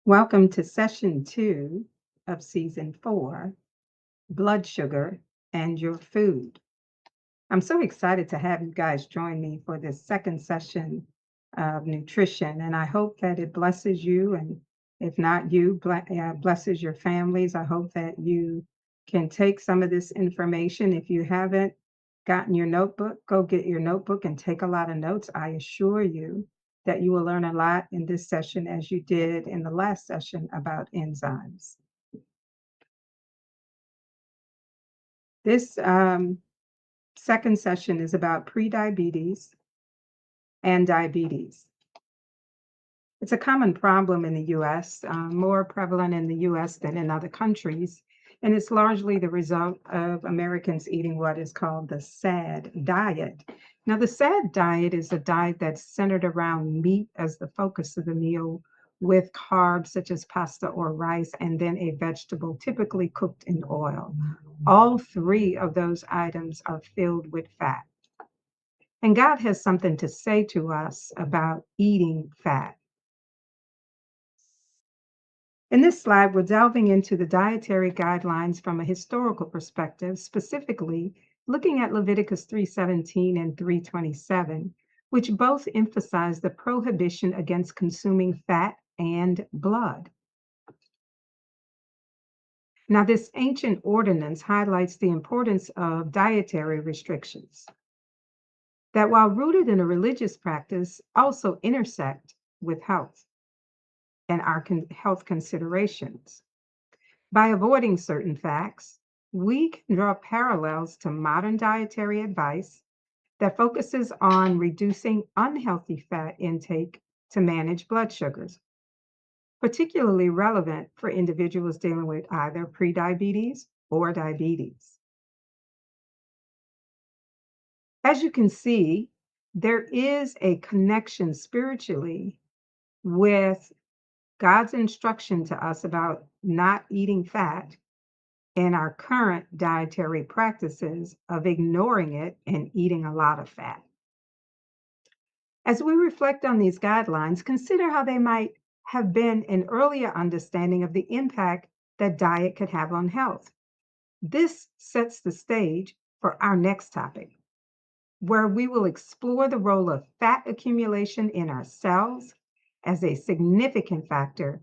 Welcome to session 2 of season 4, Blood Sugar and Your Food. I'm so excited to have you guys join me for this second session of nutrition, and I hope that it blesses you. And if not you, blesses your families. I hope that you can take some of this information. If you haven't gotten your notebook, go get your notebook and take a lot of notes. I assure you that you will learn a lot in this session as you did in the last session about enzymes. This second session is about prediabetes and diabetes. It's a common problem in the US, more prevalent in the US than in other countries, and it's largely the result of Americans eating what is called the SAD diet. Now, the SAD diet is a diet that's centered around meat as the focus of the meal, with carbs such as pasta or rice, and then a vegetable typically cooked in oil. All three of those items are filled with fat. And God has something to say to us about eating fat. In this slide, we're delving into the dietary guidelines from a historical perspective, specifically looking at Leviticus 3:17 and 3:27, which both emphasize the prohibition against consuming fat and blood. Now, this ancient ordinance highlights the importance of dietary restrictions that, while rooted in a religious practice, also intersect with health and our health considerations. By avoiding certain facts, we can draw parallels to modern dietary advice that focuses on reducing unhealthy fat intake to manage blood sugars, particularly relevant for individuals dealing with either prediabetes or diabetes. As you can see, there is a connection spiritually with God's instruction to us about not eating fat and our current dietary practices of ignoring it and eating a lot of fat. As we reflect on these guidelines, consider how they might have been an earlier understanding of the impact that diet could have on health. This sets the stage for our next topic, where we will explore the role of fat accumulation in our cells as a significant factor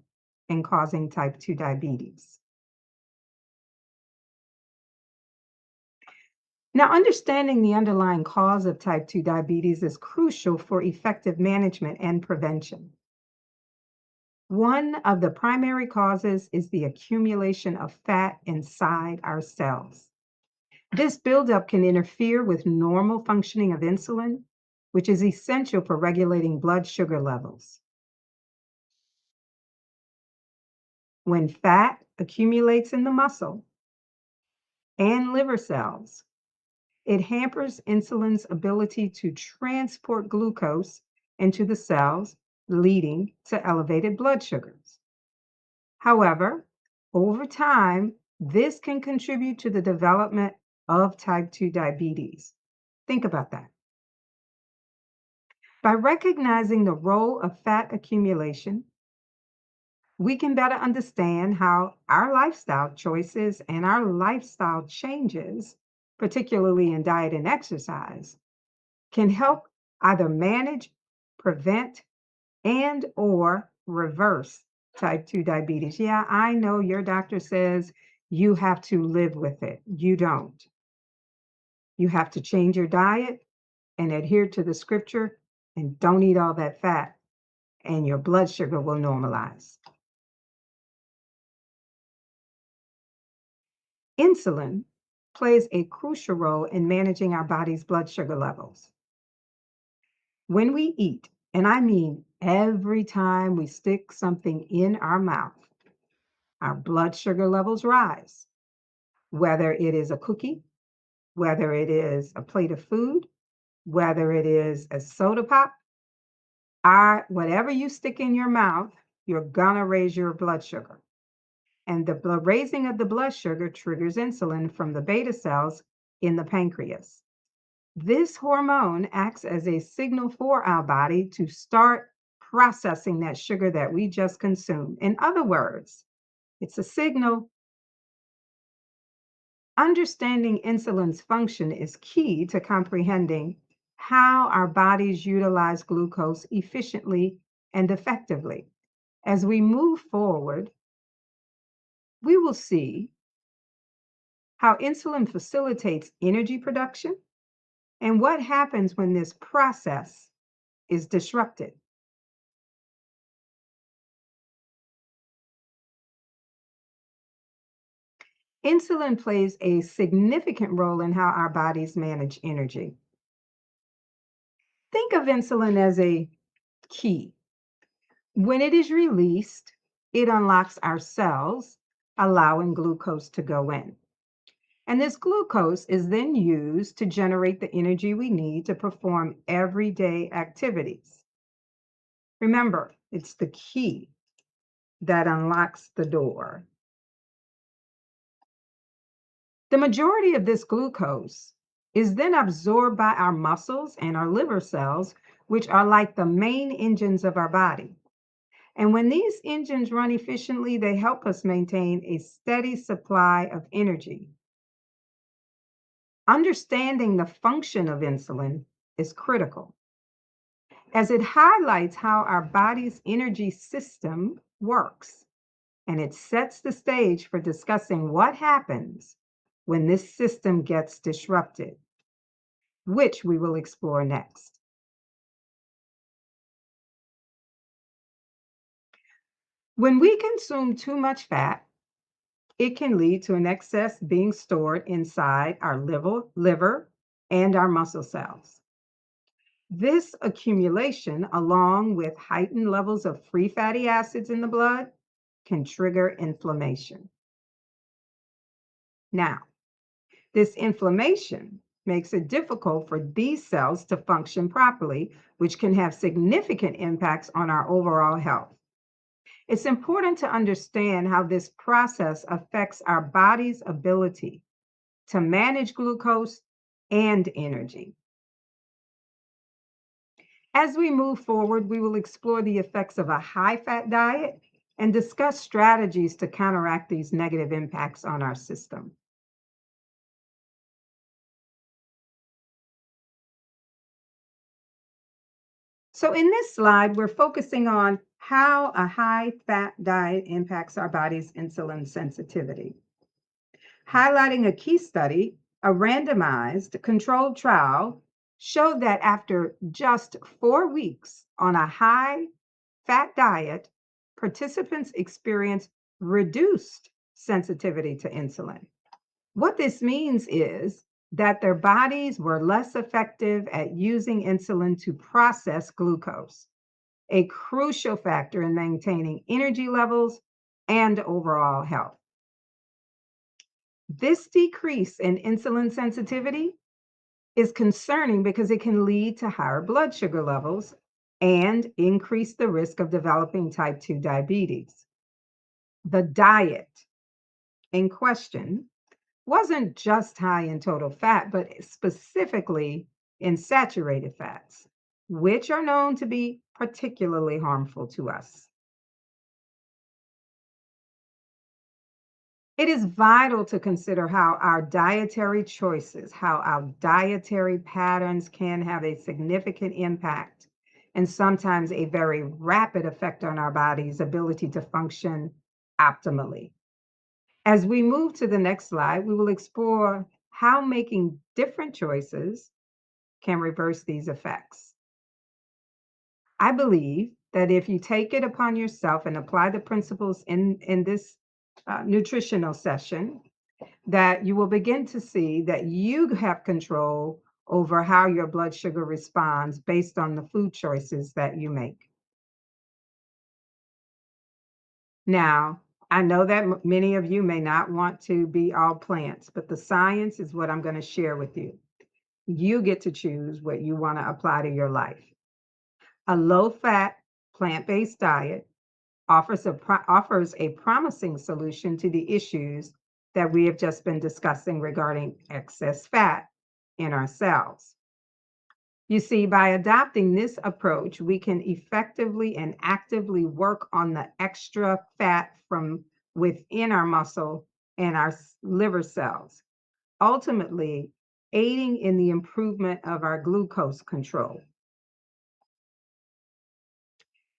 in causing type 2 diabetes. Now, understanding the underlying cause of type 2 diabetes is crucial for effective management and prevention. One of the primary causes is the accumulation of fat inside our cells. This buildup can interfere with normal functioning of insulin, which is essential for regulating blood sugar levels. When fat accumulates in the muscle and liver cells, it hampers insulin's ability to transport glucose into the cells, leading to elevated blood sugars. However, over time, this can contribute to the development of type 2 diabetes. Think about that. By recognizing the role of fat accumulation, we can better understand how our lifestyle choices and our lifestyle changes, particularly in diet and exercise, can help either manage, prevent, and or reverse type 2 diabetes. Yeah, I know your doctor says you have to live with it. You don't. You have to change your diet and adhere to the scripture and don't eat all that fat, and your blood sugar will normalize. Insulin plays a crucial role in managing our body's blood sugar levels. When we eat, and I mean every time we stick something in our mouth, our blood sugar levels rise, whether it is a cookie, whether it is a plate of food, whether it is a soda pop, whatever you stick in your mouth, you're gonna raise your blood sugar. And the raising of the blood sugar triggers insulin from the beta cells in the pancreas. This hormone acts as a signal for our body to start processing that sugar that we just consumed. In other words, it's a signal. Understanding insulin's function is key to comprehending how our bodies utilize glucose efficiently and effectively. As we move forward, we will see how insulin facilitates energy production and what happens when this process is disrupted. Insulin plays a significant role in how our bodies manage energy. Think of insulin as a key. When it is released, it unlocks our cells, allowing glucose to go in. And this glucose is then used to generate the energy we need to perform everyday activities. Remember, it's the key that unlocks the door. The majority of this glucose is then absorbed by our muscles and our liver cells, which are like the main engines of our body. And when these engines run efficiently, they help us maintain a steady supply of energy. Understanding the function of insulin is critical, as it highlights how our body's energy system works, and it sets the stage for discussing what happens when this system gets disrupted, which we will explore next. When we consume too much fat, it can lead to an excess being stored inside our liver and our muscle cells. This accumulation, along with heightened levels of free fatty acids in the blood, can trigger inflammation. Now, this inflammation makes it difficult for these cells to function properly, which can have significant impacts on our overall health. It's important to understand how this process affects our body's ability to manage glucose and energy. As we move forward, we will explore the effects of a high fat diet and discuss strategies to counteract these negative impacts on our system. So, in this slide, we're focusing on how a high fat diet impacts our body's insulin sensitivity. Highlighting a key study, a randomized controlled trial showed that after just 4 weeks on a high fat diet, participants experienced reduced sensitivity to insulin. What this means is that their bodies were less effective at using insulin to process glucose, a crucial factor in maintaining energy levels and overall health. This decrease in insulin sensitivity is concerning because it can lead to higher blood sugar levels and increase the risk of developing type 2 diabetes. The diet in question wasn't just high in total fat, but specifically in saturated fats, which are known to be particularly harmful to us. It is vital to consider how our dietary choices, how our dietary patterns can have a significant impact and sometimes a very rapid effect on our body's ability to function optimally. As we move to the next slide, we will explore how making different choices can reverse these effects. I believe that if you take it upon yourself and apply the principles in this nutritional session, that you will begin to see that you have control over how your blood sugar responds based on the food choices that you make. Now, I know that many of you may not want to be all plants, but the science is what I'm going to share with you. You get to choose what you want to apply to your life. A low fat, plant based diet offers a promising solution to the issues that we have just been discussing regarding excess fat in our cells. You see, by adopting this approach, we can effectively and actively work on the extra fat from within our muscle and our liver cells, ultimately aiding in the improvement of our glucose control.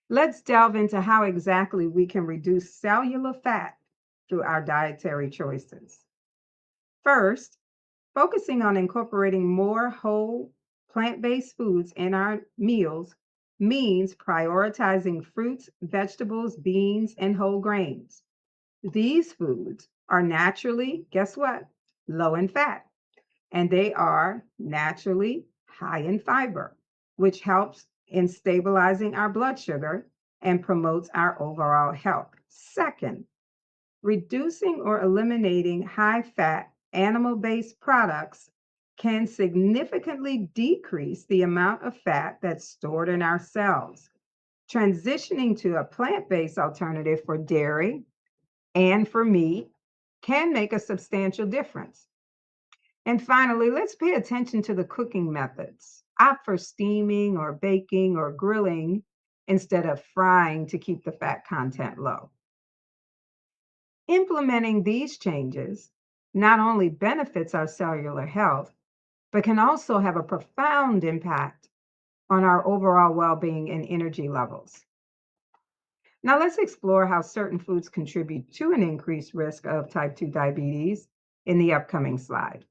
Let's delve into how exactly we can reduce cellular fat through our dietary choices. First, focusing on incorporating more whole plant based foods in our meals means prioritizing fruits, vegetables, beans, and whole grains. These foods are naturally, guess what? Low in fat, and they are naturally high in fiber, which helps in stabilizing our blood sugar and promotes our overall health. Second, reducing or eliminating high fat animal based products can significantly decrease the amount of fat that's stored in our cells. Transitioning to a plant based alternative for dairy and for meat can make a substantial difference. And finally, let's pay attention to the cooking methods. Opt for steaming or baking or grilling instead of frying to keep the fat content low. Implementing these changes not only benefits our cellular health, but can also have a profound impact on our overall well being and energy levels. Now, let's explore how certain foods contribute to an increased risk of type 2 diabetes in the upcoming slide.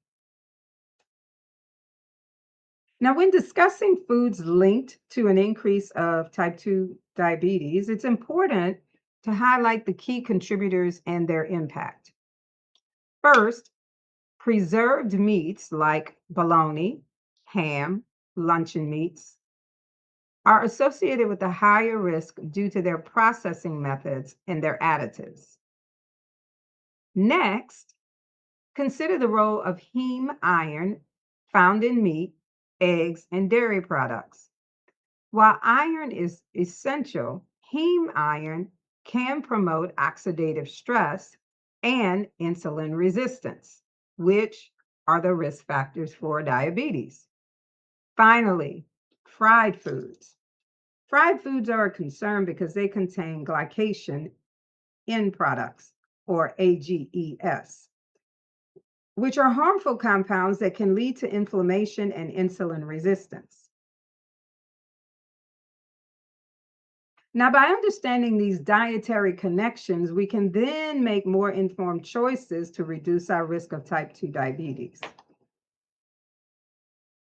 Now, when discussing foods linked to an increase of type 2 diabetes, it's important to highlight the key contributors and their impact. First, preserved meats like bologna, ham, luncheon meats are associated with a higher risk due to their processing methods and their additives. Next, consider the role of heme iron found in meat, eggs, and dairy products. While iron is essential, heme iron can promote oxidative stress and insulin resistance, which are the risk factors for diabetes. Finally, fried foods. Fried foods are a concern because they contain glycation end products, or AGEs, which are harmful compounds that can lead to inflammation and insulin resistance. Now, by understanding these dietary connections, we can then make more informed choices to reduce our risk of type 2 diabetes.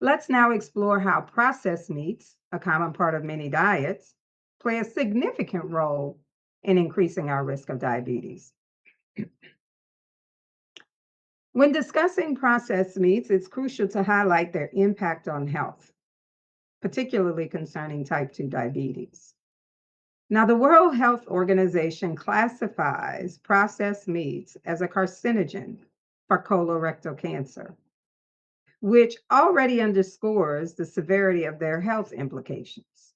Let's now explore how processed meats, a common part of many diets, play a significant role in increasing our risk of diabetes. When discussing processed meats, it's crucial to highlight their impact on health, particularly concerning type 2 diabetes. Now, the World Health Organization classifies processed meats as a carcinogen for colorectal cancer, which already underscores the severity of their health implications.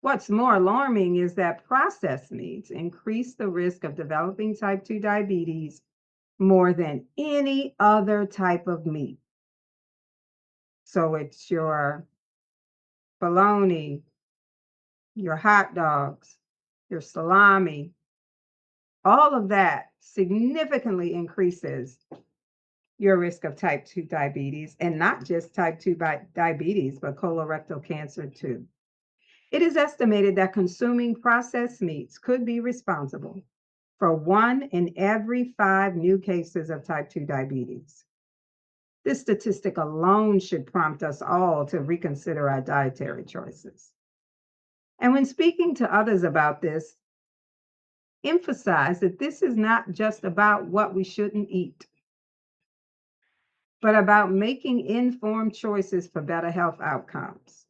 What's more alarming is that processed meats increase the risk of developing type 2 diabetes more than any other type of meat. So it's your bologna, your hot dogs, your salami, all of that significantly increases your risk of type 2 diabetes, and not just type 2 diabetes, but colorectal cancer too. It is estimated that consuming processed meats could be responsible for 1 in every 5 new cases of type 2 diabetes. This statistic alone should prompt us all to reconsider our dietary choices. And when speaking to others about this, emphasize that this is not just about what we shouldn't eat, but about making informed choices for better health outcomes.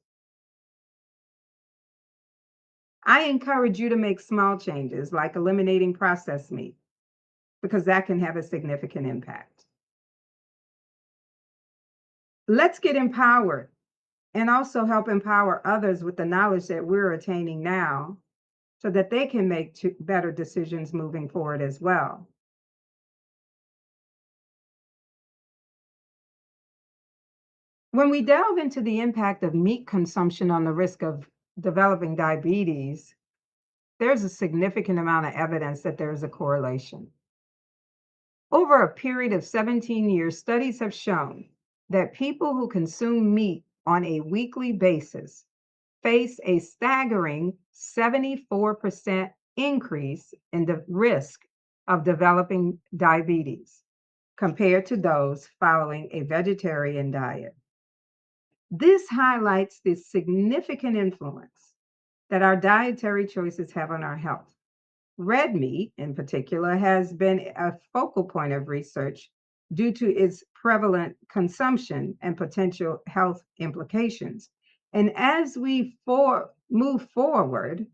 I encourage you to make small changes like eliminating processed meat, because that can have a significant impact. Let's get empowered and also help empower others with the knowledge that we're attaining now so that they can make better decisions moving forward as well. When we delve into the impact of meat consumption on the risk of developing diabetes, there's a significant amount of evidence that there's a correlation. Over a period of 17 years, studies have shown that people who consume meat on a weekly basis face a staggering 74% increase in the risk of developing diabetes compared to those following a vegetarian diet. This highlights the significant influence that our dietary choices have on our health. Red meat, in particular, has been a focal point of research due to its prevalent consumption and potential health implications. And as we move forward,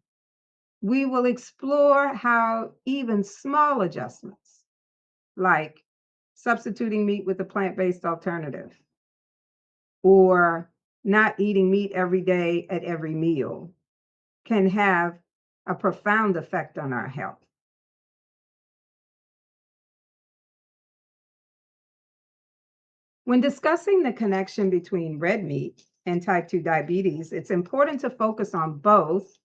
we will explore how even small adjustments, like substituting meat with a plant based alternative or not eating meat every day at every meal, can have a profound effect on our health. When discussing the connection between red meat and type 2 diabetes, it's important to focus on both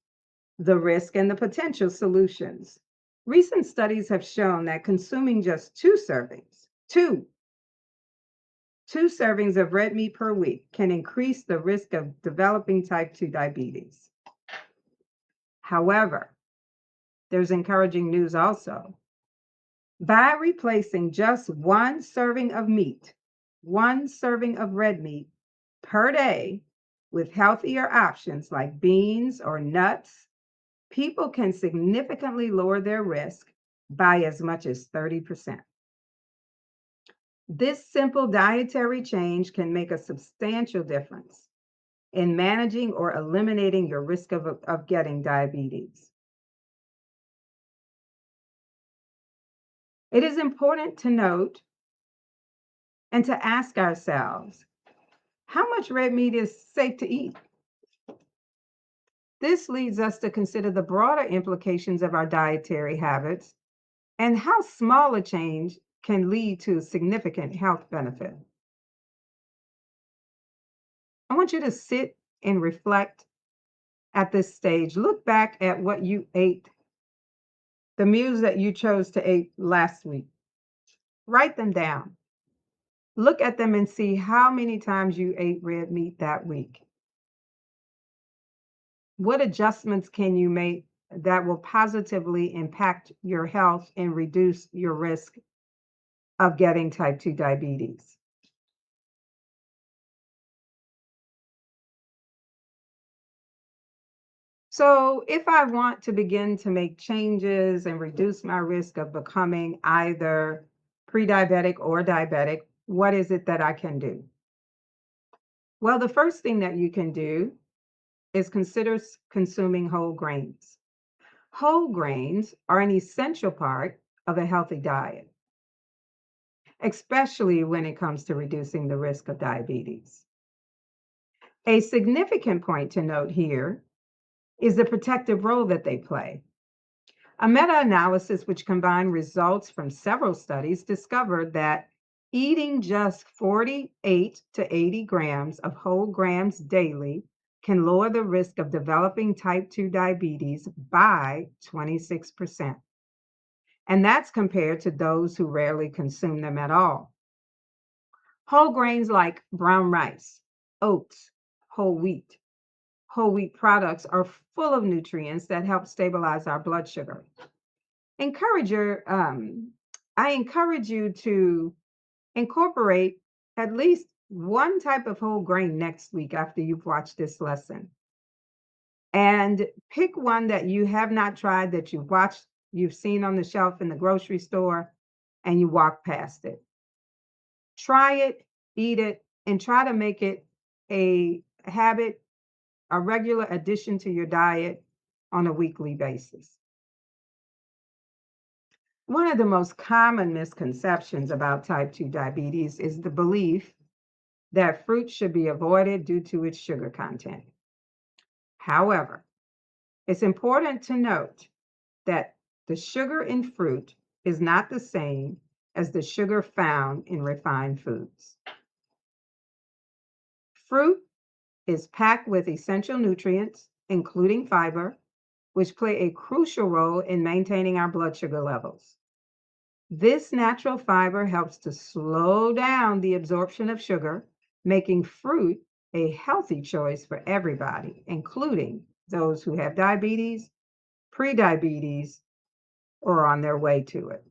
the risk and the potential solutions. Recent studies have shown that consuming just two servings of red meat per week can increase the risk of developing type 2 diabetes. However, there's encouraging news also. By replacing just one serving of red meat per day with healthier options like beans or nuts, people can significantly lower their risk by as much as 30%. This simple dietary change can make a substantial difference in managing or eliminating your risk of getting diabetes. It is important to note and to ask ourselves how much red meat is safe to eat? This leads us to consider the broader implications of our dietary habits and how small a change can lead to significant health benefit. I want you to sit and reflect at this stage. Look back at what you ate, the meals that you chose to eat last week. Write them down. Look at them and see how many times you ate red meat that week. What adjustments can you make that will positively impact your health and reduce your risk of getting type 2 diabetes? So, if I want to begin to make changes and reduce my risk of becoming either pre diabetic or diabetic, what is it that I can do? Well, the first thing that you can do is consider consuming whole grains. Whole grains are an essential part of a healthy diet, especially when it comes to reducing the risk of diabetes. A significant point to note here is the protective role that they play. A meta analysis, which combined results from several studies, discovered that eating just 48 to 80 grams of whole grams daily can lower the risk of developing type 2 diabetes by 26%. And that's compared to those who rarely consume them at all. Whole grains like brown rice, oats, whole wheat, whole wheat products are full of nutrients that help stabilize our blood sugar. Encourage your, I encourage you to incorporate at least one type of whole grain next week after you've watched this lesson. And pick one that you have not tried, that you've seen on the shelf in the grocery store, and you walk past it. Try it, eat it, and try to make it a habit, a regular addition to your diet on a weekly basis. One of the most common misconceptions about type 2 diabetes is the belief that fruit should be avoided due to its sugar content. However, it's important to note that the sugar in fruit is not the same as the sugar found in refined foods. Fruit is packed with essential nutrients, including fiber, which play a crucial role in maintaining our blood sugar levels. This natural fiber helps to slow down the absorption of sugar, making fruit a healthy choice for everybody, including those who have diabetes, prediabetes, or on their way to it.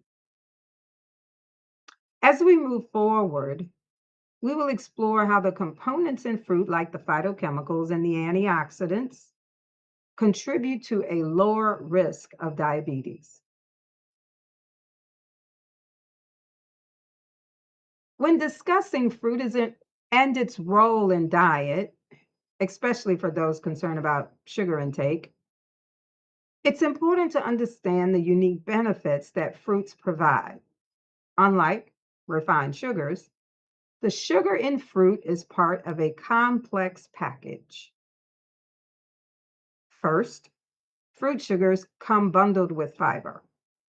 As we move forward, we will explore how the components in fruit, like the phytochemicals and the antioxidants, contribute to a lower risk of diabetes. When discussing and its role in diet, especially for those concerned about sugar intake, it's important to understand the unique benefits that fruits provide. Unlike refined sugars, the sugar in fruit is part of a complex package. First, fruit sugars come bundled with fiber.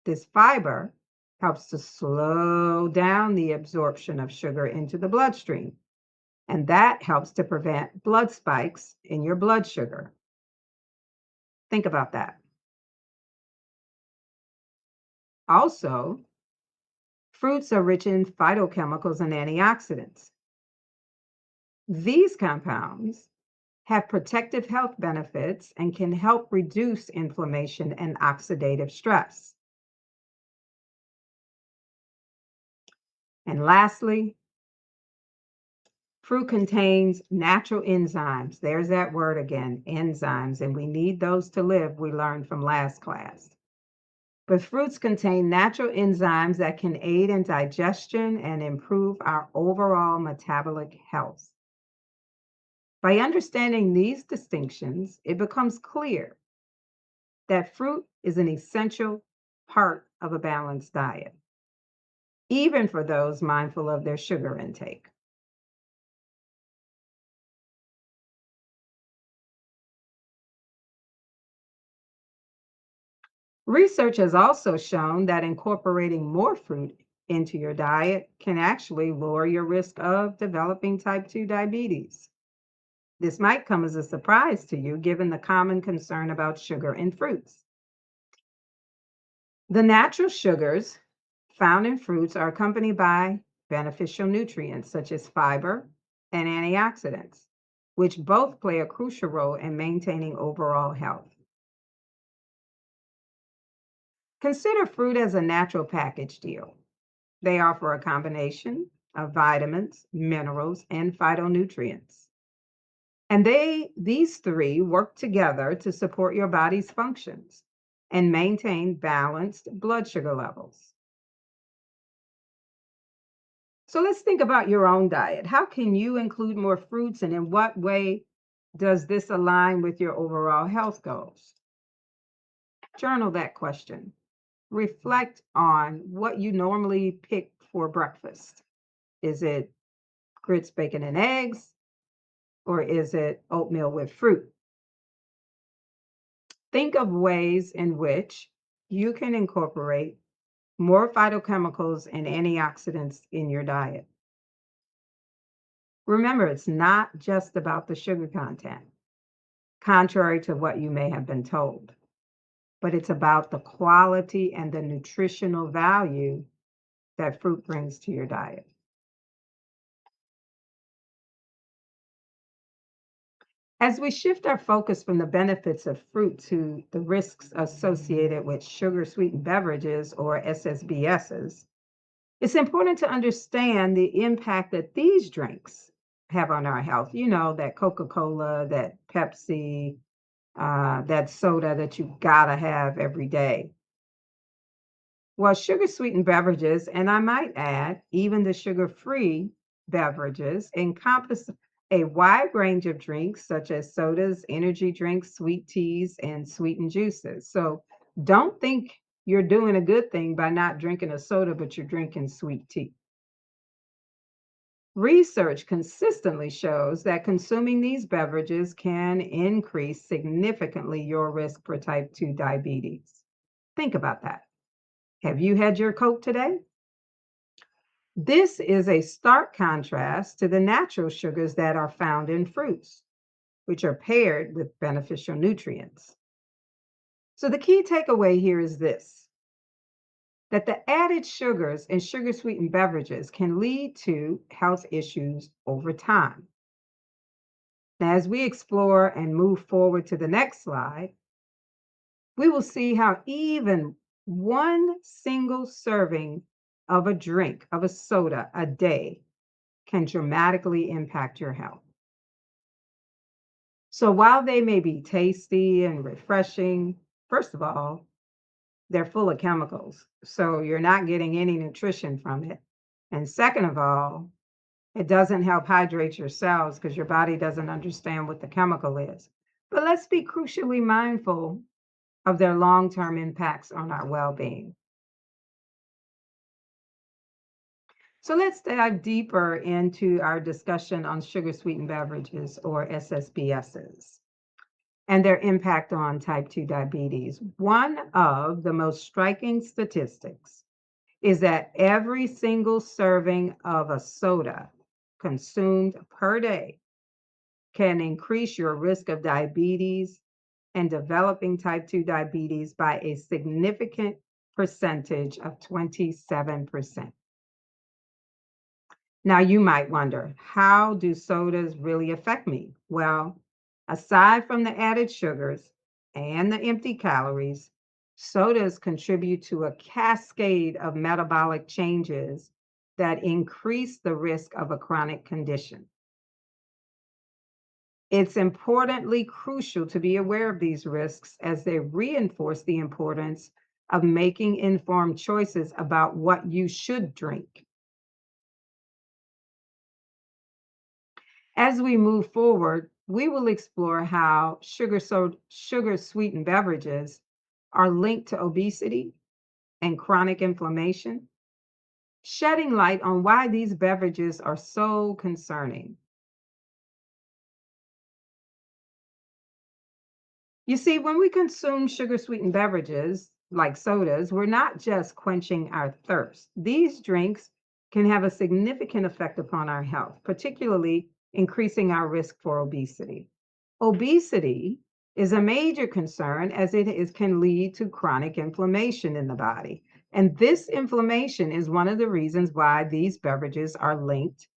This fiber helps to slow down the absorption of sugar into the bloodstream, and that helps to prevent blood spikes in your blood sugar. Think about that. Also, fruits are rich in phytochemicals and antioxidants. These compounds have protective health benefits and can help reduce inflammation and oxidative stress. And lastly, fruit contains natural enzymes. There's that word again, enzymes, and we need those to live, we learned from last class. But fruits contain natural enzymes that can aid in digestion and improve our overall metabolic health. By understanding these distinctions, it becomes clear that fruit is an essential part of a balanced diet, even for those mindful of their sugar intake. Research has also shown that incorporating more fruit into your diet can actually lower your risk of developing type 2 diabetes. This might come as a surprise to you given the common concern about sugar in fruits. The natural sugars found in fruits are accompanied by beneficial nutrients such as fiber and antioxidants, which both play a crucial role in maintaining overall health. Consider fruit as a natural package deal. They offer a combination of vitamins, minerals, and phytonutrients. And these three work together to support your body's functions and maintain balanced blood sugar levels. So let's think about your own diet. How can you include more fruits, and in what way does this align with your overall health goals? Journal that question. Reflect on what you normally pick for breakfast. Is it grits, bacon, and eggs, or is it oatmeal with fruit? Think of ways in which you can incorporate more phytochemicals and antioxidants in your diet. Remember, it's not just about the sugar content, contrary to what you may have been told, but it's about the quality and the nutritional value that fruit brings to your diet. As we shift our focus from the benefits of fruit to the risks associated with sugar sweetened beverages or SSBSs, it's important to understand the impact that these drinks have on our health. You know, that Coca Cola, that Pepsi, that soda that you gotta have every day. Well, sugar sweetened beverages, and I might add, even the sugar free beverages, encompass a wide range of drinks such as sodas, energy drinks, sweet teas, and sweetened juices. So don't think you're doing a good thing by not drinking a soda, but you're drinking sweet tea. Research consistently shows that consuming these beverages can increase significantly your risk for type 2 diabetes. Think about that. Have you had your Coke today? This is a stark contrast to the natural sugars that are found in fruits, which are paired with beneficial nutrients. So, the key takeaway here is this, that the added sugars in sugar sweetened beverages can lead to health issues over time. Now, as we explore and move forward to the next slide, we will see how even one single serving of a drink, of a soda a day, can dramatically impact your health. So, while they may be tasty and refreshing, first of all, they're full of chemicals. So, you're not getting any nutrition from it. And second of all, it doesn't help hydrate your cells because your body doesn't understand what the chemical is. But let's be crucially mindful of their long term impacts on our well being. So let's dive deeper into our discussion on sugar sweetened beverages or SSBSs and their impact on type 2 diabetes. One of the most striking statistics is that every single serving of a soda consumed per day can increase your risk of diabetes and developing type 2 diabetes by a significant percentage of 27%. Now, you might wonder, how do sodas really affect me? Well, aside from the added sugars and the empty calories, sodas contribute to a cascade of metabolic changes that increase the risk of a chronic condition. It's importantly crucial to be aware of these risks as they reinforce the importance of making informed choices about what you should drink. As we move forward, we will explore how sugar sweetened beverages are linked to obesity and chronic inflammation, shedding light on why these beverages are so concerning. You see, when we consume sugar sweetened beverages like sodas, we're not just quenching our thirst. These drinks can have a significant effect upon our health, particularly increasing our risk for obesity. Obesity is a major concern as can lead to chronic inflammation in the body. And this inflammation is one of the reasons why these beverages are linked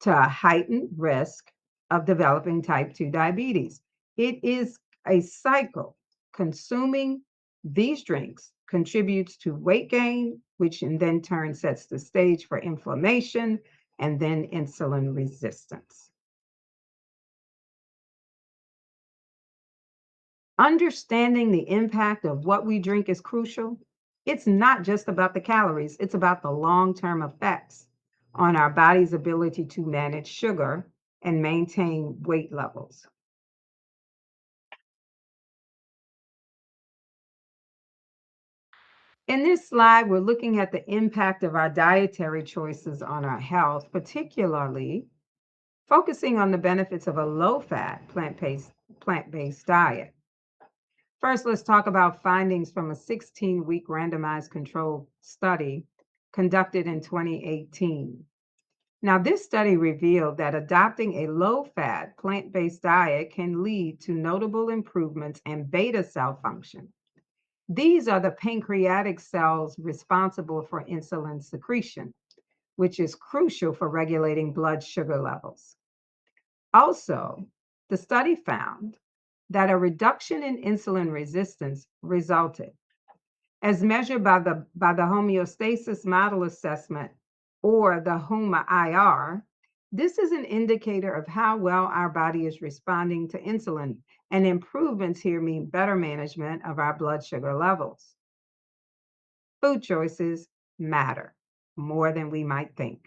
to a heightened risk of developing type 2 diabetes. It is a cycle. Consuming these drinks contributes to weight gain, which in then turn sets the stage for inflammation and then insulin resistance. Understanding the impact of what we drink is crucial. It's not just about the calories, it's about the long term effects on our body's ability to manage sugar and maintain weight levels. In this slide, we're looking at the impact of our dietary choices on our health, particularly focusing on the benefits of a low fat, plant based diet. First, let's talk about findings from a 16-week randomized controlled study conducted in 2018. Now, this study revealed that adopting a low fat, plant based diet can lead to notable improvements in beta cell function. These are the pancreatic cells responsible for insulin secretion, which is crucial for regulating blood sugar levels. Also, the study found that a reduction in insulin resistance resulted, as measured by the homeostasis model assessment or the HOMA-IR. This is an indicator of how well our body is responding to insulin, and improvements here mean better management of our blood sugar levels. Food choices matter more than we might think.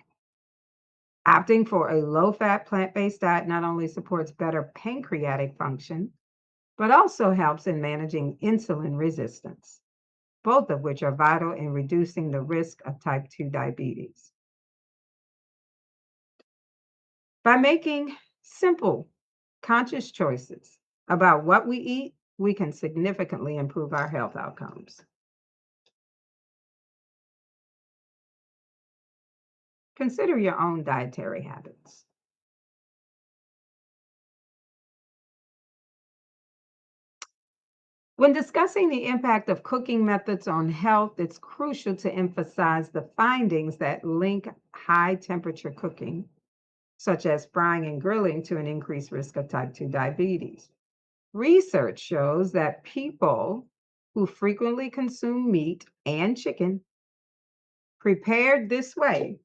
Opting for a low fat plant based diet not only supports better pancreatic function, but also helps in managing insulin resistance, both of which are vital in reducing the risk of type 2 diabetes. By making simple, conscious choices about what we eat, we can significantly improve our health outcomes. Consider your own dietary habits. When discussing the impact of cooking methods on health, it's crucial to emphasize the findings that link high temperature cooking, such as frying and grilling, to an increased risk of type 2 diabetes. Research shows that people who frequently consume meat and chicken prepared this way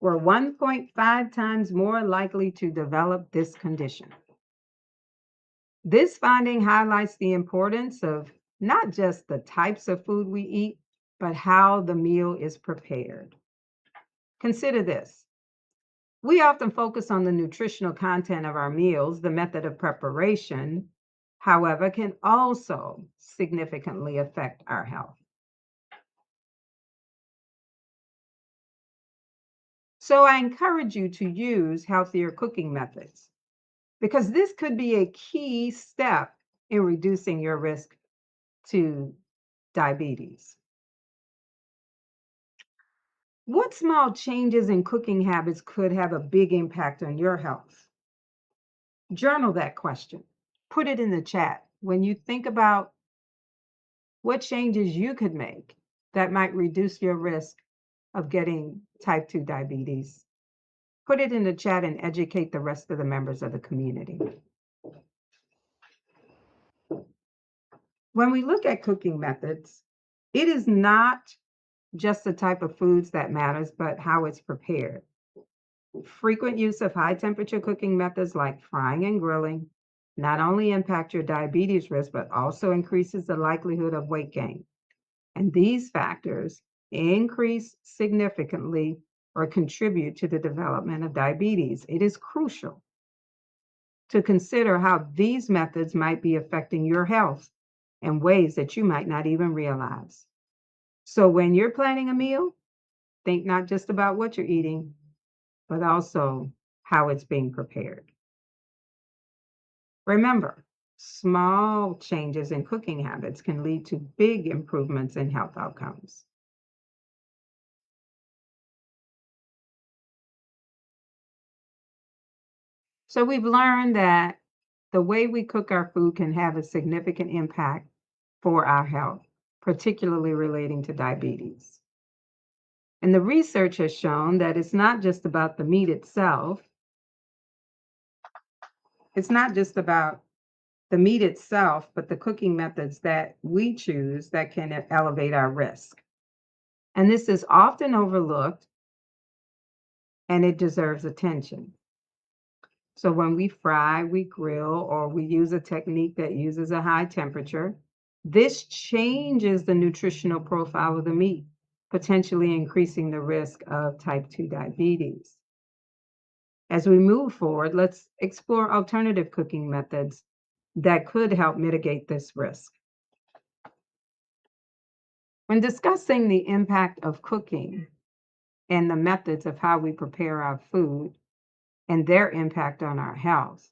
were 1.5 times more likely to develop this condition. This finding highlights the importance of not just the types of food we eat, but how the meal is prepared. Consider this. We often focus on the nutritional content of our meals. The method of preparation, however, can also significantly affect our health. So I encourage you to use healthier cooking methods because this could be a key step in reducing your risk to diabetes. What small changes in cooking habits could have a big impact on your health? Journal that question. Put it in the chat. When you think about what changes you could make that might reduce your risk of getting type 2 diabetes, put it in the chat and educate the rest of the members of the community. When we look at cooking methods, it is not just the type of foods that matters, but how it's prepared. Frequent use of high temperature cooking methods like frying and grilling not only impact your diabetes risk, but also increases the likelihood of weight gain. And these factors increase significantly or contribute to the development of diabetes. It is crucial to consider how these methods might be affecting your health in ways that you might not even realize. So when you're planning a meal, think not just about what you're eating, but also how it's being prepared. Remember, small changes in cooking habits can lead to big improvements in health outcomes. So we've learned that the way we cook our food can have a significant impact for our health, particularly relating to diabetes. And the research has shown that it's not just about the meat itself. It's not just about the meat itself, but the cooking methods that we choose that can elevate our risk. And this is often overlooked and it deserves attention. So when we fry, we grill, or we use a technique that uses a high temperature, this changes the nutritional profile of the meat, potentially increasing the risk of type 2 diabetes. As we move forward, let's explore alternative cooking methods that could help mitigate this risk. When discussing the impact of cooking and the methods of how we prepare our food and their impact on our health,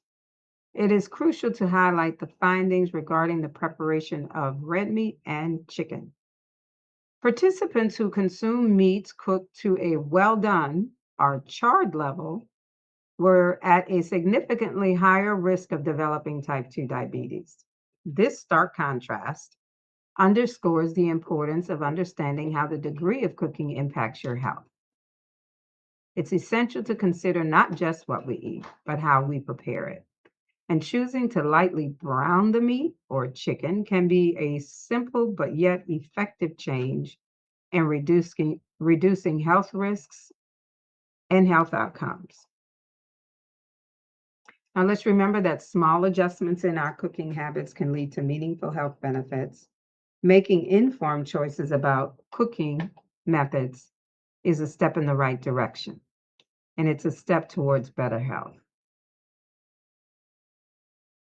it is crucial to highlight the findings regarding the preparation of red meat and chicken. Participants who consume meats cooked to a well done or charred level were at a significantly higher risk of developing type 2 diabetes. This stark contrast underscores the importance of understanding how the degree of cooking impacts your health. It's essential to consider not just what we eat, but how we prepare it. And choosing to lightly brown the meat or chicken can be a simple but yet effective change in reducing health risks and health outcomes. Now, let's remember that small adjustments in our cooking habits can lead to meaningful health benefits. Making informed choices about cooking methods is a step in the right direction, and it's a step towards better health.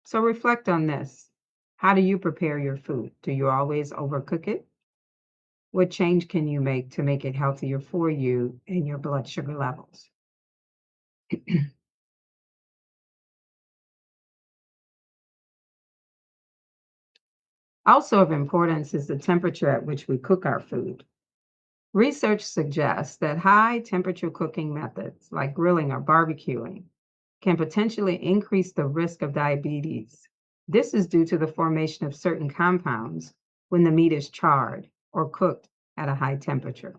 So reflect on this. How do you prepare your food? Do you always overcook it? What change can you make to make it healthier for you and your blood sugar levels? Also of importance is the temperature at which we cook our food. Research suggests that high temperature cooking methods like grilling or barbecuing can potentially increase the risk of diabetes. This is due to the formation of certain compounds when the meat is charred or cooked at a high temperature.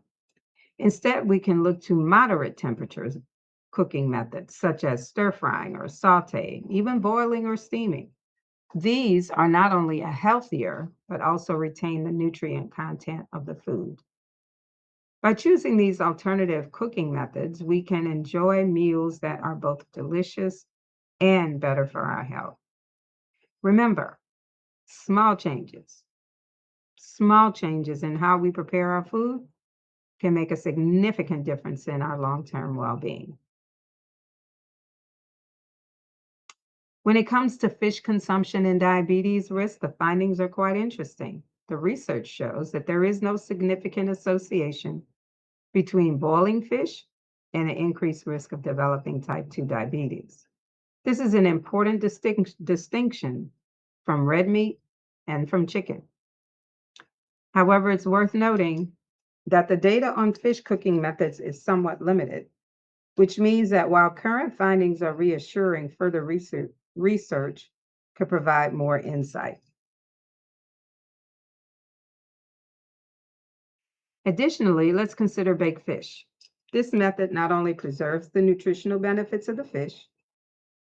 Instead, we can look to moderate temperatures cooking methods such as stir frying or sauteing, even boiling or steaming. These are not only a healthier, but also retain the nutrient content of the food. By choosing these alternative cooking methods, we can enjoy meals that are both delicious and better for our health. Remember, small changes, small changes in how we prepare our food can make a significant difference in our long term well being. When it comes to fish consumption and diabetes risk, the findings are quite interesting. The research shows that there is no significant association between boiling fish and an increased risk of developing type 2 diabetes. This is an important distinction from red meat and from chicken. However, it's worth noting that the data on fish cooking methods is somewhat limited, which means that while current findings are reassuring, further research could provide more insight. Additionally, let's consider baked fish. This method not only preserves the nutritional benefits of the fish,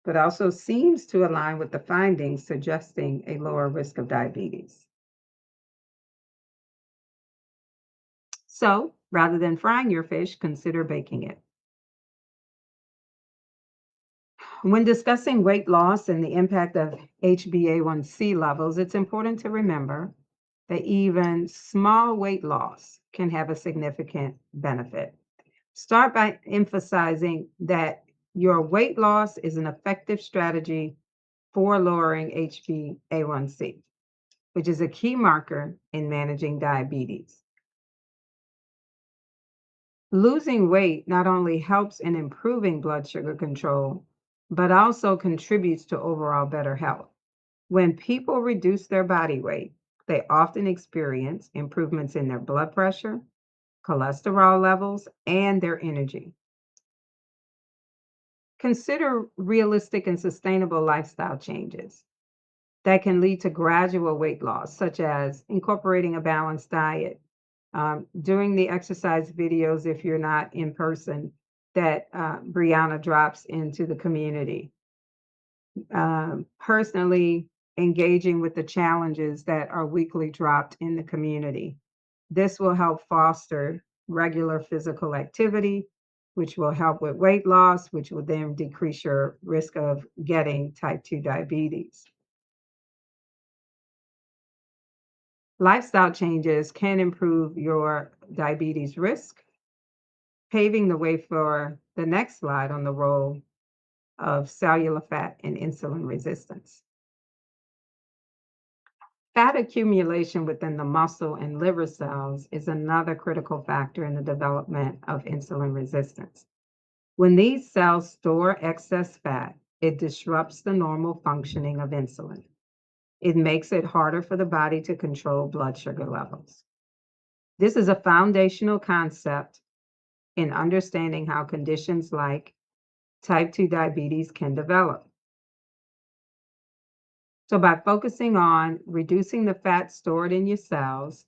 but also seems to align with the findings suggesting a lower risk of diabetes. So, rather than frying your fish, consider baking it. When discussing weight loss and the impact of HbA1c levels, it's important to remember that even small weight loss can have a significant benefit. Start by emphasizing that your weight loss is an effective strategy for lowering HbA1c, which is a key marker in managing diabetes. Losing weight not only helps in improving blood sugar control, but also contributes to overall better health. When people reduce their body weight, they often experience improvements in their blood pressure, cholesterol levels, and their energy. Consider realistic and sustainable lifestyle changes that can lead to gradual weight loss, such as incorporating a balanced diet, doing the exercise videos if you're not in person that Brianna drops into the community, personally engaging with the challenges that are weekly dropped in the community. This will help foster regular physical activity, which will help with weight loss, which will then decrease your risk of getting type 2 diabetes. Lifestyle changes can improve your diabetes risk, paving the way for the next slide on the role of cellular fat and insulin resistance. Fat accumulation within the muscle and liver cells is another critical factor in the development of insulin resistance. When these cells store excess fat, it disrupts the normal functioning of insulin. It makes it harder for the body to control blood sugar levels. This is a foundational concept in understanding how conditions like type 2 diabetes can develop. So, by focusing on reducing the fat stored in your cells,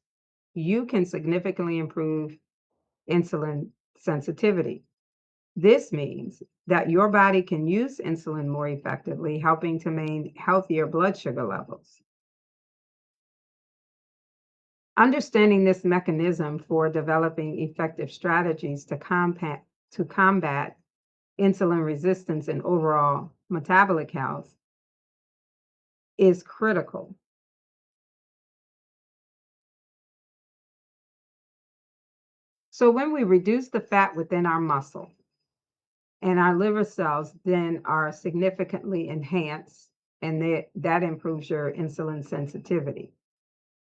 you can significantly improve insulin sensitivity. This means that your body can use insulin more effectively, helping to maintain healthier blood sugar levels. Understanding this mechanism for developing effective strategies to combat insulin resistance and overall metabolic health is critical. So when we reduce the fat within our muscle and our liver cells then are significantly enhanced, and that improves your insulin sensitivity.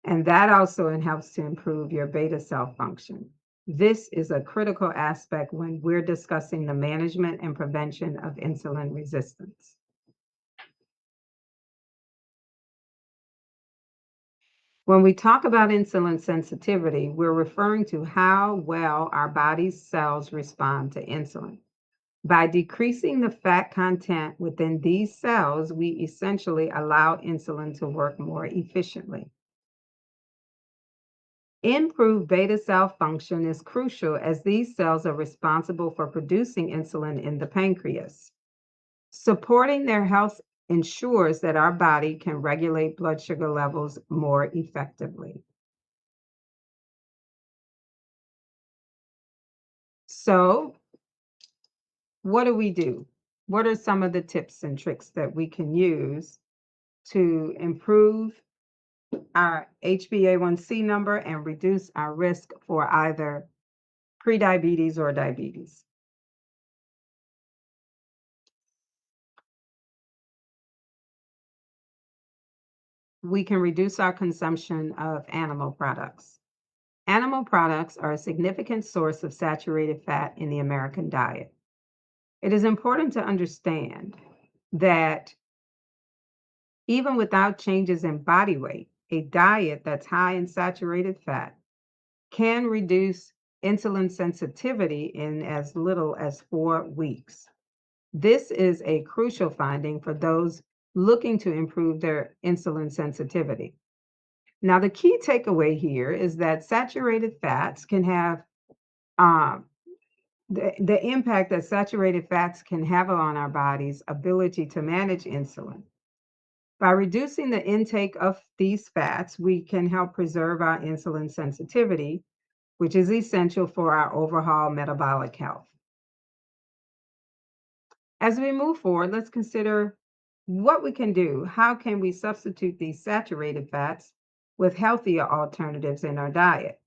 And that also helps to improve your beta cell function. This is a critical aspect when we're discussing the management and prevention of insulin resistance. When we talk about insulin sensitivity, we're referring to how well our body's cells respond to insulin. By decreasing the fat content within these cells, we essentially allow insulin to work more efficiently. Improved beta cell function is crucial as these cells are responsible for producing insulin in the pancreas. Supporting their health ensures that our body can regulate blood sugar levels more effectively. So, what do we do? What are some of the tips and tricks that we can use to improve our HbA1c number and reduce our risk for either prediabetes or diabetes? We can reduce our consumption of animal products. Animal products are a significant source of saturated fat in the American diet. It is important to understand that even without changes in body weight, a diet that's high in saturated fat can reduce insulin sensitivity in as little as 4 weeks. This is a crucial finding for those looking to improve their insulin sensitivity. Now, the key takeaway here is that saturated fats can have um, the impact that saturated fats can have on our body's ability to manage insulin. By reducing the intake of these fats, we can help preserve our insulin sensitivity, which is essential for our overall metabolic health. As we move forward, let's consider what we can do. How can we substitute these saturated fats with healthier alternatives in our diet?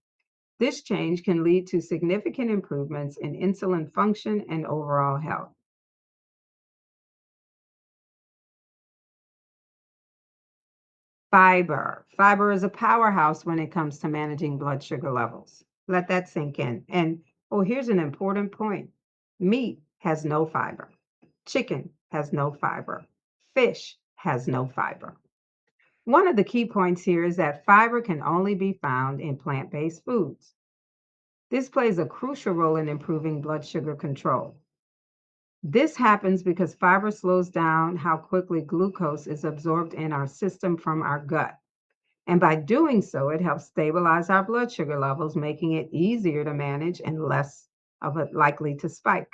This change can lead to significant improvements in insulin function and overall health. Fiber. Fiber is a powerhouse when it comes to managing blood sugar levels. Let that sink in. And oh, here's an important point: meat has no fiber, chicken has no fiber, fish has no fiber. One of the key points here is that fiber can only be found in plant based foods. This plays a crucial role in improving blood sugar control. This happens because fiber slows down how quickly glucose is absorbed in our system from our gut. And by doing so, it helps stabilize our blood sugar levels, making it easier to manage and less of it likely to spike.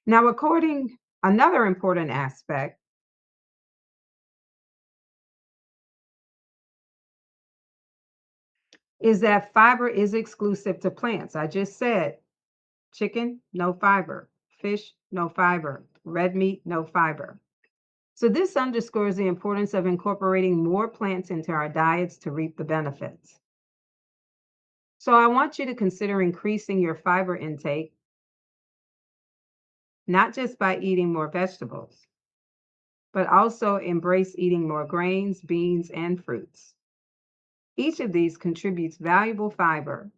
Now, according another important aspect is that fiber is exclusive to plants. I just said chicken, no fiber, fish, no fiber, red meat, no fiber. So, this underscores the importance of incorporating more plants into our diets to reap the benefits. So, I want you to consider increasing your fiber intake, not just by eating more vegetables, but also embrace eating more grains, beans, and fruits. Each of these contributes valuable fiber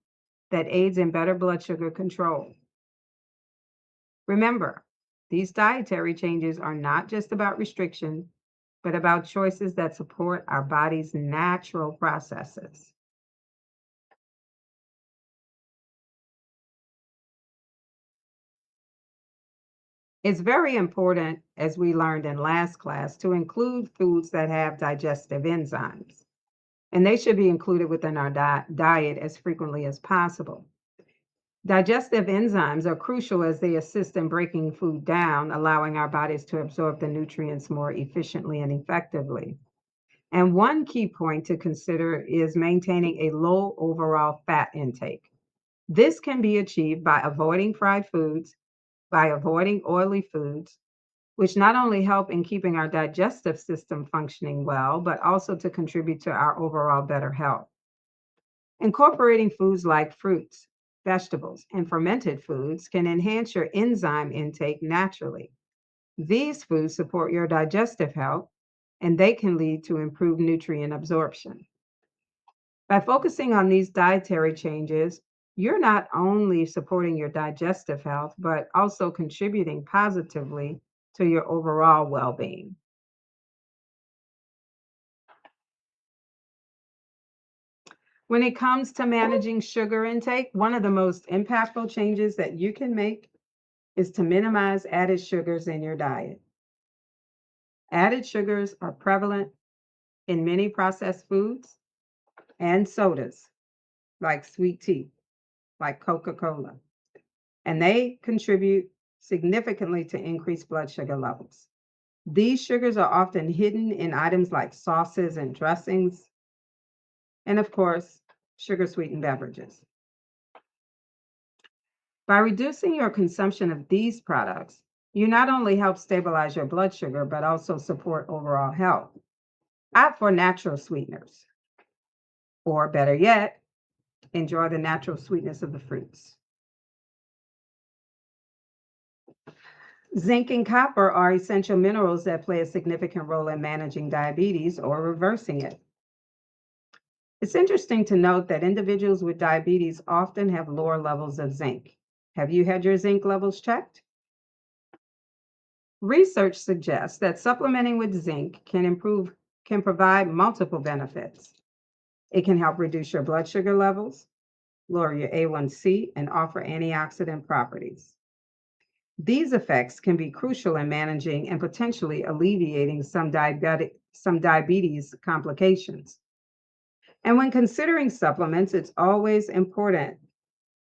that aids in better blood sugar control. Remember, these dietary changes are not just about restriction, but about choices that support our body's natural processes. It's very important, as we learned in last class, to include foods that have digestive enzymes, and they should be included within our diet as frequently as possible. Digestive enzymes are crucial as they assist in breaking food down, allowing our bodies to absorb the nutrients more efficiently and effectively. And one key point to consider is maintaining a low overall fat intake. This can be achieved by avoiding fried foods, by avoiding oily foods, which not only help in keeping our digestive system functioning well, but also to contribute to our overall better health. Incorporating foods like fruits, vegetables, and fermented foods can enhance your enzyme intake naturally. These foods support your digestive health and they can lead to improved nutrient absorption. By focusing on these dietary changes, you're not only supporting your digestive health, but also contributing positively to your overall well being. When it comes to managing sugar intake, one of the most impactful changes that you can make is to minimize added sugars in your diet. Added sugars are prevalent in many processed foods and sodas, like sweet tea, like Coca Cola, and they contribute significantly to increased blood sugar levels. These sugars are often hidden in items like sauces and dressings, and of course, sugar sweetened beverages. By reducing your consumption of these products, you not only help stabilize your blood sugar, but also support overall health. Opt for natural sweeteners, or better yet, enjoy the natural sweetness of the fruits. Zinc and copper are essential minerals that play a significant role in managing diabetes or reversing it. It's interesting to note that individuals with diabetes often have lower levels of zinc. Have you had your zinc levels checked? Research suggests that supplementing with zinc can provide multiple benefits. It can help reduce your blood sugar levels, lower your A1C, and offer antioxidant properties. These effects can be crucial in managing and potentially alleviating some diabetes complications. And when considering supplements, it's always important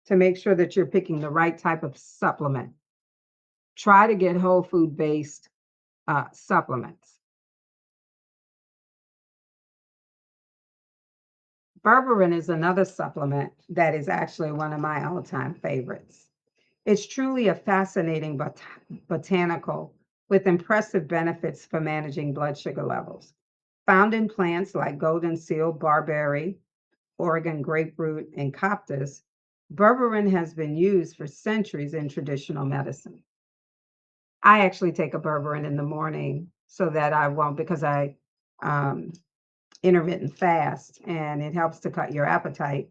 to make sure that you're picking the right type of supplement. Try to get whole food based supplements. Berberine is another supplement that is actually one of my all time favorites. It's truly a fascinating botanical with impressive benefits for managing blood sugar levels. Found in plants like golden seal, barberry, Oregon grapefruit, and coptis, berberine has been used for centuries in traditional medicine. I actually take a berberine in the morning so that I won't, because I um, intermittent fast and it helps to cut your appetite.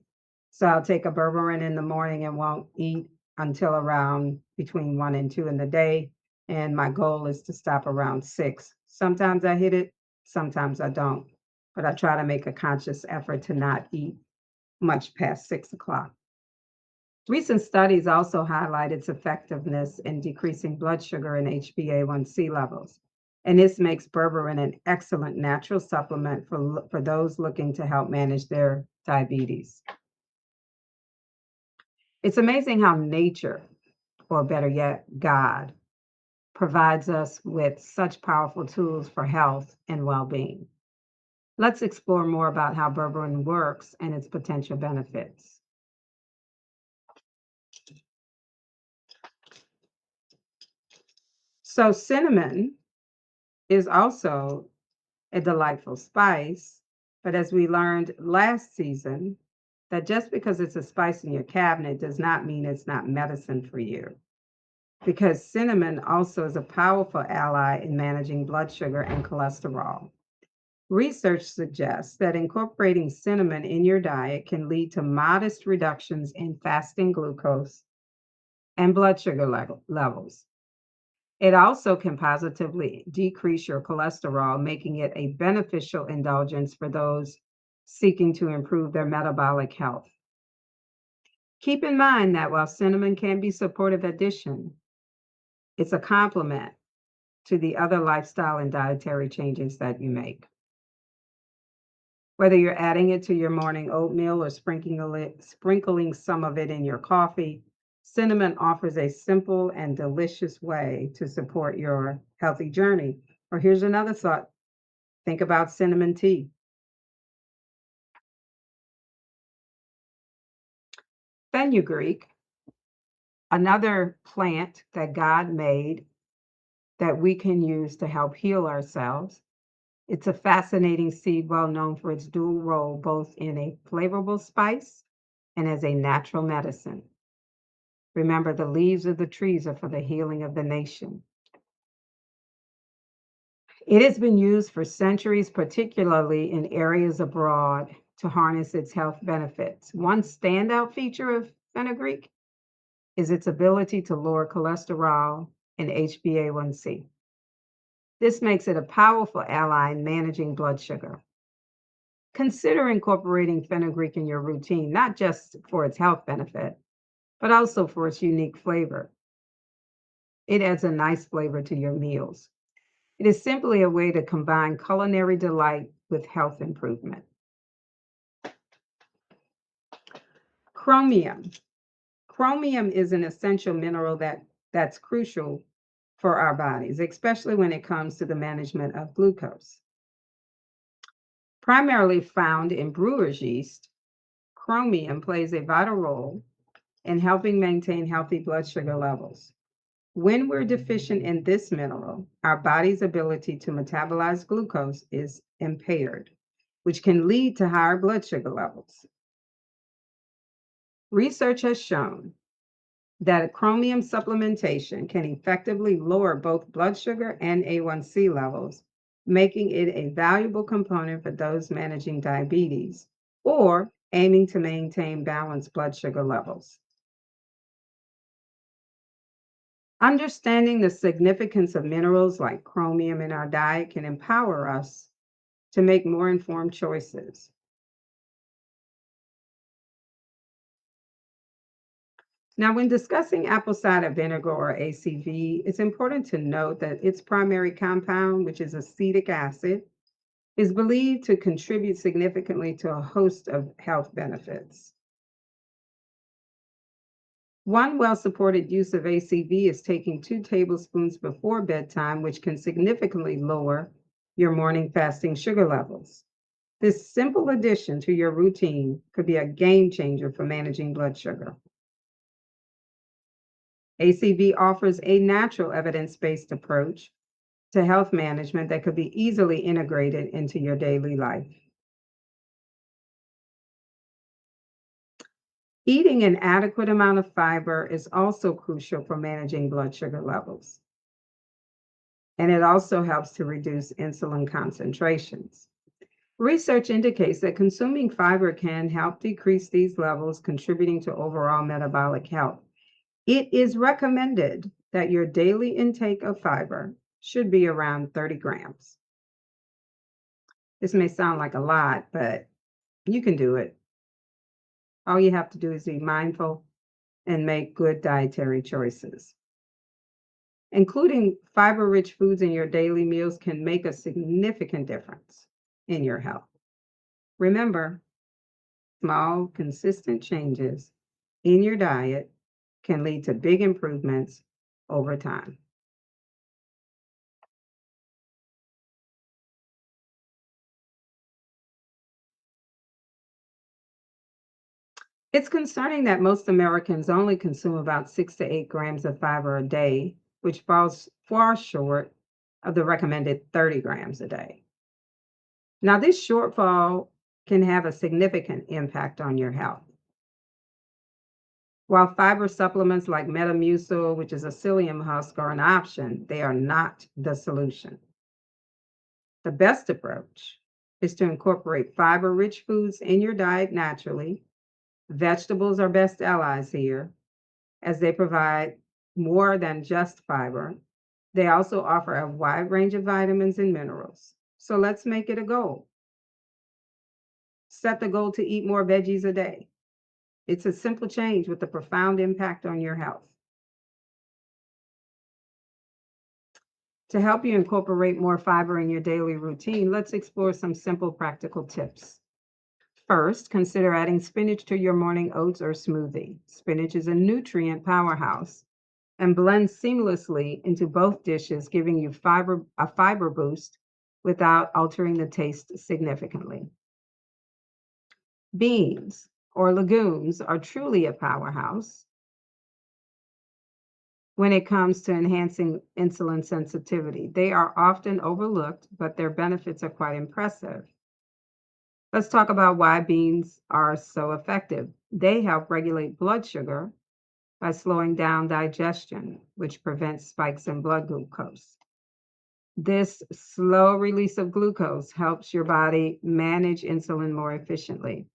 So I'll take a berberine in the morning and won't eat until around between 1 and 2 in the day. And my goal is to stop around 6. Sometimes I hit it, sometimes I don't. But I try to make a conscious effort to not eat much past 6 o'clock. Recent studies also highlight its effectiveness in decreasing blood sugar and HbA1c levels. And this makes berberine an excellent natural supplement for those looking to help manage their diabetes. It's amazing how nature, or better yet, God, provides us with such powerful tools for health and well being. Let's explore more about how berberine works and its potential benefits. So, cinnamon is also a delightful spice. But as we learned last season, that just because it's a spice in your cabinet does not mean it's not medicine for you. Because cinnamon also is a powerful ally in managing blood sugar and cholesterol. Research suggests that incorporating cinnamon in your diet can lead to modest reductions in fasting glucose and blood sugar levels. It also can positively decrease your cholesterol, making it a beneficial indulgence for those seeking to improve their metabolic health. Keep in mind that while cinnamon can be supportive addition, it's a complement to the other lifestyle and dietary changes that you make. Whether you're adding it to your morning oatmeal or sprinkling some of it in your coffee, cinnamon offers a simple and delicious way to support your healthy journey. Or here's another thought, think about cinnamon tea. Fenugreek, another plant that God made that we can use to help heal ourselves. It's a fascinating seed, well known for its dual role both in a flavorful spice and as a natural medicine. Remember, the leaves of the trees are for the healing of the nation. It has been used for centuries, particularly in areas abroad, to harness its health benefits. One standout feature of fenugreek is its ability to lower cholesterol and HbA1c. This makes it a powerful ally in managing blood sugar. Consider incorporating fenugreek in your routine, not just for its health benefit, but also for its unique flavor. It adds a nice flavor to your meals. It is simply a way to combine culinary delight with health improvement. Chromium. Chromium is an essential mineral that's crucial for our bodies, especially when it comes to the management of glucose. Primarily found in brewer's yeast, chromium plays a vital role in helping maintain healthy blood sugar levels. When we're deficient in this mineral, our body's ability to metabolize glucose is impaired, which can lead to higher blood sugar levels. Research has shown that chromium supplementation can effectively lower both blood sugar and A1C levels, making it a valuable component for those managing diabetes or aiming to maintain balanced blood sugar levels. Understanding the significance of minerals like chromium in our diet can empower us to make more informed choices. Now, when discussing apple cider vinegar or ACV, it's important to note that its primary compound, which is acetic acid, is believed to contribute significantly to a host of health benefits. One well supported use of ACV is taking 2 tablespoons before bedtime, which can significantly lower your morning fasting sugar levels. This simple addition to your routine could be a game changer for managing blood sugar. ACV offers a natural evidence based approach to health management that could be easily integrated into your daily life. Eating an adequate amount of fiber is also crucial for managing blood sugar levels, and it also helps to reduce insulin concentrations. Research indicates that consuming fiber can help decrease these levels, contributing to overall metabolic health. It is recommended that your daily intake of fiber should be around 30 grams. This may sound like a lot, but you can do it. All you have to do is be mindful and make good dietary choices. Including fiber rich foods in your daily meals can make a significant difference in your health. Remember, small, consistent changes in your diet can lead to big improvements over time. It's concerning that most Americans only consume about 6 to 8 grams of fiber a day, which falls far short of the recommended 30 grams a day. Now, this shortfall can have a significant impact on your health. While fiber supplements like Metamucil, which is a psyllium husk, are an option, they are not the solution. The best approach is to incorporate fiber rich foods in your diet naturally. Vegetables are best allies here, as they provide more than just fiber. They also offer a wide range of vitamins and minerals. So let's make it a goal. Set the goal to eat more veggies a day. It's a simple change with a profound impact on your health. To help you incorporate more fiber in your daily routine, let's explore some simple practical tips. First, consider adding spinach to your morning oats or smoothie. Spinach is a nutrient powerhouse and blends seamlessly into both dishes, giving you a fiber boost without altering the taste significantly. Beans or legumes are truly a powerhouse when it comes to enhancing insulin sensitivity. They are often overlooked, but their benefits are quite impressive. Let's talk about why beans are so effective. They help regulate blood sugar by slowing down digestion, which prevents spikes in blood glucose. This slow release of glucose helps your body manage insulin more efficiently.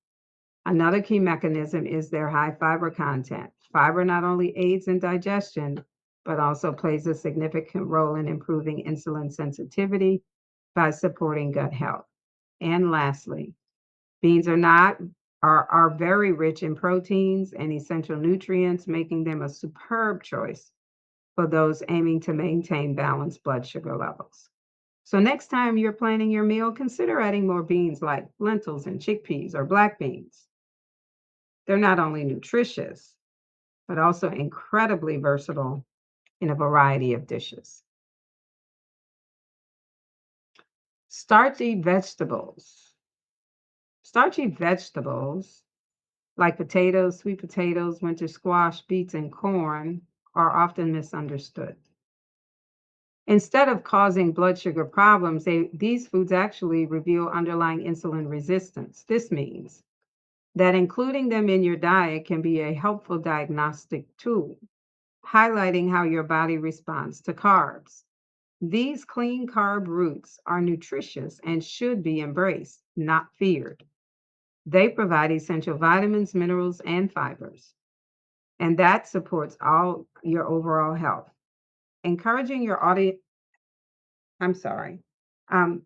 Another key mechanism is their high fiber content. Fiber not only aids in digestion, but also plays a significant role in improving insulin sensitivity by supporting gut health. And lastly, Beans are very rich in proteins and essential nutrients, making them a superb choice for those aiming to maintain balanced blood sugar levels. So next time you're planning your meal, consider adding more beans like lentils and chickpeas or black beans. They're not only nutritious, but also incredibly versatile in a variety of dishes. Starchy vegetables. Starchy vegetables like potatoes, sweet potatoes, winter squash, beets, and corn are often misunderstood. Instead of causing blood sugar problems, these foods actually reveal underlying insulin resistance. This means that including them in your diet can be a helpful diagnostic tool, highlighting how your body responds to carbs. These clean carb roots are nutritious and should be embraced, not feared. They provide essential vitamins, minerals, and fibers, and that supports all your overall health. Encouraging your audience, I'm sorry.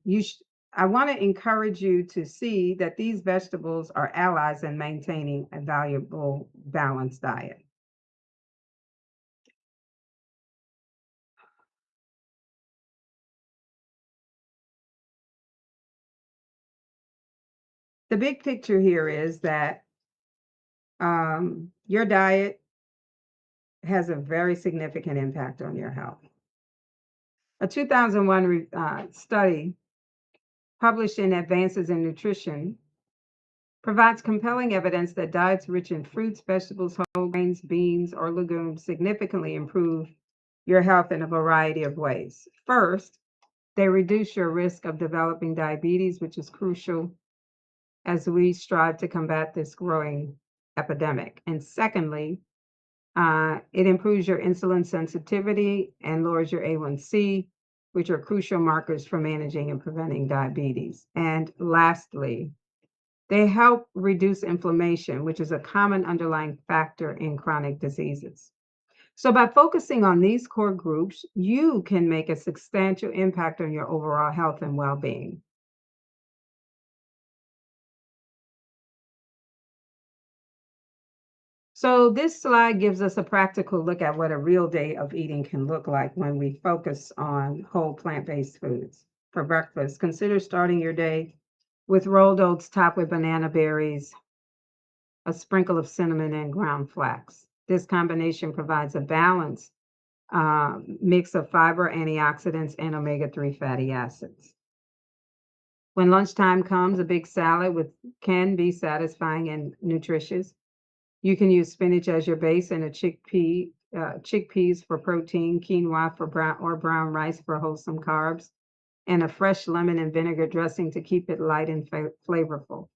You sh- I want to encourage you to see that these vegetables are allies in maintaining a valuable balanced diet. The big picture here is that your diet has a very significant impact on your health. A 2001 study published in Advances in Nutrition provides compelling evidence that diets rich in fruits, vegetables, whole grains, beans, or legumes significantly improve your health in a variety of ways. First, they reduce your risk of developing diabetes, which is crucial as we strive to combat this growing epidemic. And secondly, it improves your insulin sensitivity and lowers your A1C, which are crucial markers for managing and preventing diabetes. And lastly, they help reduce inflammation, which is a common underlying factor in chronic diseases. So, by focusing on these core groups, you can make a substantial impact on your overall health and well being. So, this slide gives us a practical look at what a real day of eating can look like when we focus on whole plant based foods. For breakfast, consider starting your day with rolled oats topped with banana berries, a sprinkle of cinnamon, and ground flax. This combination provides a balanced mix of fiber, antioxidants, and omega-3 fatty acids. When lunchtime comes, a big salad with can be satisfying and nutritious. You can use spinach as your base and chickpeas for protein, quinoa for brown rice for wholesome carbs, and a fresh lemon and vinegar dressing to keep it light and flavorful.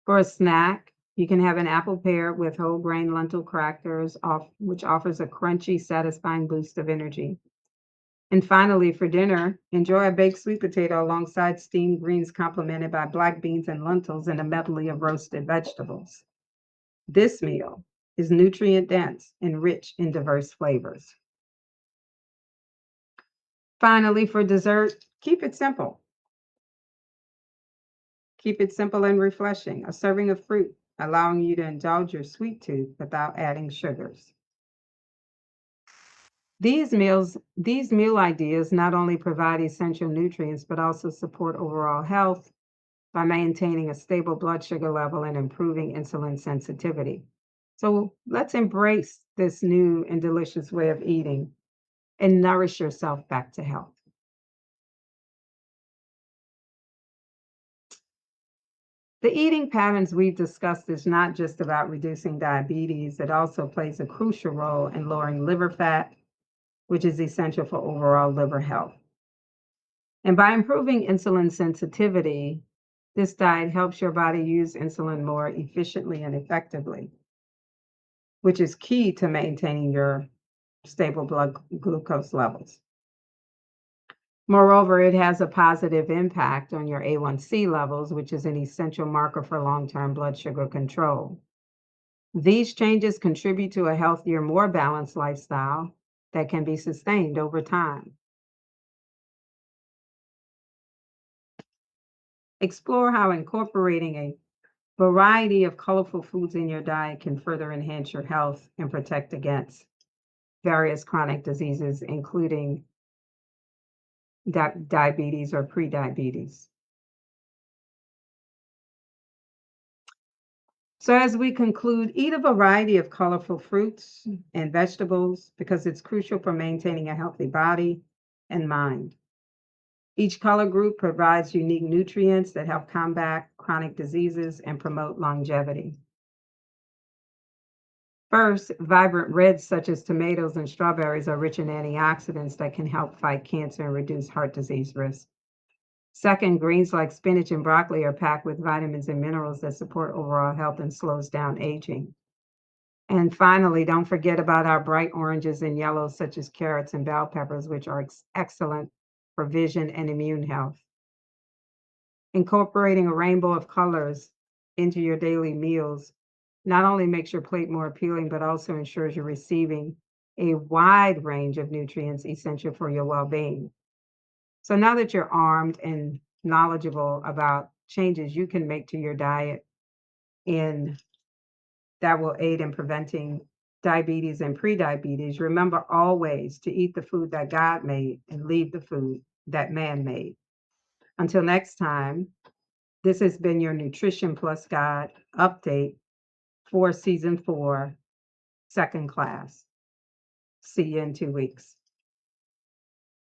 For a snack, you can have an apple pear with whole grain lentil crackers, which offers a crunchy, satisfying boost of energy. And finally, for dinner, enjoy a baked sweet potato alongside steamed greens complemented by black beans and lentils and a medley of roasted vegetables. This meal is nutrient dense and rich in diverse flavors. Finally, for dessert, keep it simple. Keep it simple and refreshing. A serving of fruit, allowing you to indulge your sweet tooth without adding sugars. These meal ideas not only provide essential nutrients, but also support overall health by maintaining a stable blood sugar level and improving insulin sensitivity. So let's embrace this new and delicious way of eating and nourish yourself back to health. The eating patterns we've discussed is not just about reducing diabetes, it also plays a crucial role in lowering liver fat, which is essential for overall liver health. And by improving insulin sensitivity, this diet helps your body use insulin more efficiently and effectively, which is key to maintaining your stable blood glucose levels. Moreover, it has a positive impact on your A1C levels, which is an essential marker for long term blood sugar control. These changes contribute to a healthier, more balanced lifestyle that can be sustained over time. Explore how incorporating a variety of colorful foods in your diet can further enhance your health and protect against various chronic diseases, including diabetes or prediabetes. So, as we conclude, eat a variety of colorful fruits and vegetables because it's crucial for maintaining a healthy body and mind. Each color group provides unique nutrients that help combat chronic diseases and promote longevity. First, vibrant reds such as tomatoes and strawberries are rich in antioxidants that can help fight cancer and reduce heart disease risk. Second, greens like spinach and broccoli are packed with vitamins and minerals that support overall health and slows down aging. And finally, don't forget about our bright oranges and yellows, such as carrots and bell peppers, which are excellent for vision and immune health. Incorporating a rainbow of colors into your daily meals not only makes your plate more appealing, but also ensures you're receiving a wide range of nutrients essential for your well being. So now that you're armed and knowledgeable about changes you can make to your diet in that will aid in preventing diabetes and prediabetes, remember always to eat the food that God made and leave the food that man made. Until next time, this has been your Nutrition Plus Guide update for season 4, second class. See you in 2 weeks.